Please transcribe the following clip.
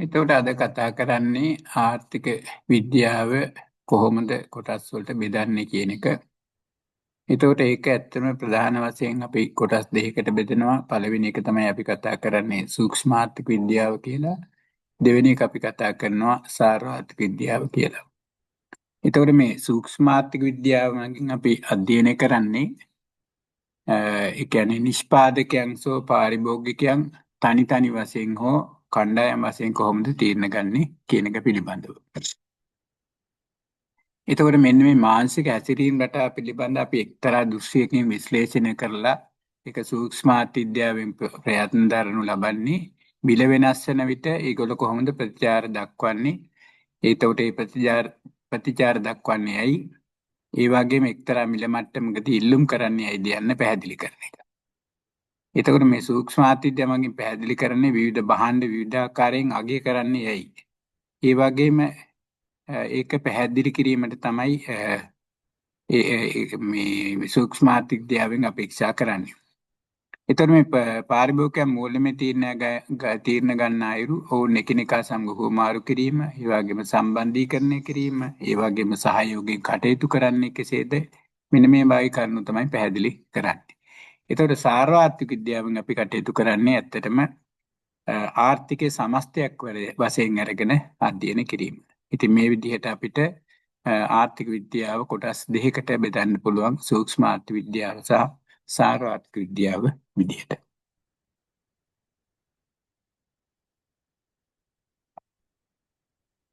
එතකොට අද කතා කරන්නේ ආර්ථික විද්‍යාව කොහොමද කොටස් වලට බෙදන්නේ කියන එක. එතකොට ඒක ඇත්තම ප්‍රධාන වශයෙන් අපි කොටස් දෙකකට බෙදනවා. පළවෙනි එක තමයි අපි කතා කරන්නේ සූක්ෂම ආර්ථික විද්‍යාව කියලා. දෙවෙනි එක අපි කතා කරනවා සාර්වාර්ථික විද්‍යාව කියලා. එතකොට මේ සූක්ෂම ආර්ථික විද්‍යාව මගින් අපි අධ්‍යයනය කරන්නේ ඒ කියන්නේ නිෂ්පාදකයන් සෝ පාරිභෝගිකයන් තනි තනි වශයෙන් හෝ කණ්ඩායම් වශයෙන් කොහොමද තීරණ ගන්නේ කියන එක පිළිබඳව. එතකොට මෙන්න මේ මානසික හැසිරීම රටා පිළිබඳ අපි එක්තරා දෘශ්‍යයකින් විශ්ලේෂණය කරලා ඒක සූක්ෂම විද්‍යාවෙන් ප්‍රයත්න දරනු ලබන්නේ මිල වෙනස් වෙන විට ඒගොල්ලෝ කොහොමද ප්‍රතිචාර දක්වන්නේ. එතකොට මේ ප්‍රතිචාර දක්වන්නේ ඇයි? ඒ වගේම එක්තරා මිල මට්ටමකදී ඉල්ලුම් කරන්නේ ඇයිද යන්න පැහැදිලි කරන එක. එතකොට මේ සූක්ෂම විද්‍යාව මගින් පැහැදිලි කරන්නේ විවිධ භාණ්ඩ විවිධාකාරයෙන් අගය කරන්නේ ඇයි? ඒ වගේම ඒක පැහැදිලි කිරීමට තමයි මේ සූක්ෂම ආර්ථික විද්‍යාවෙන් අපේක්ෂා කරන්නේ. එතකොට මේ පාරිභෝගිකයන් මූල්‍යමය තීරණ ගන්න අයුරු ඔවුන් එකිනෙකා සමග හුවමාරු කිරීම, ඒ වගේම සම්බන්ධීකරණය කිරීම, ඒ වගේම සහයෝගයෙන් කටයුතු කරන්නේ කෙසේද? මෙන්න මේ වගේ කරුණු තමයි පැහැදිලි කරන්නේ. එතකොට සාර්වාර්ථික විද්‍යාවෙන් අපි කටයුතු කරන්නේ ඇත්තටම ආර්ථිකයේ සමස්තයක් වශයෙන් අරගෙන අධ්‍යයනය කිරීම. ඉතින් මේ විදිහට අපිට ආර්ථික විද්‍යාව කොටස් දෙකකට බෙදන්න පුළුවන් සූක්ෂම ආර්ථික විද්‍යාව සහ සාර්වාර්ථික විද්‍යාව විදිහට.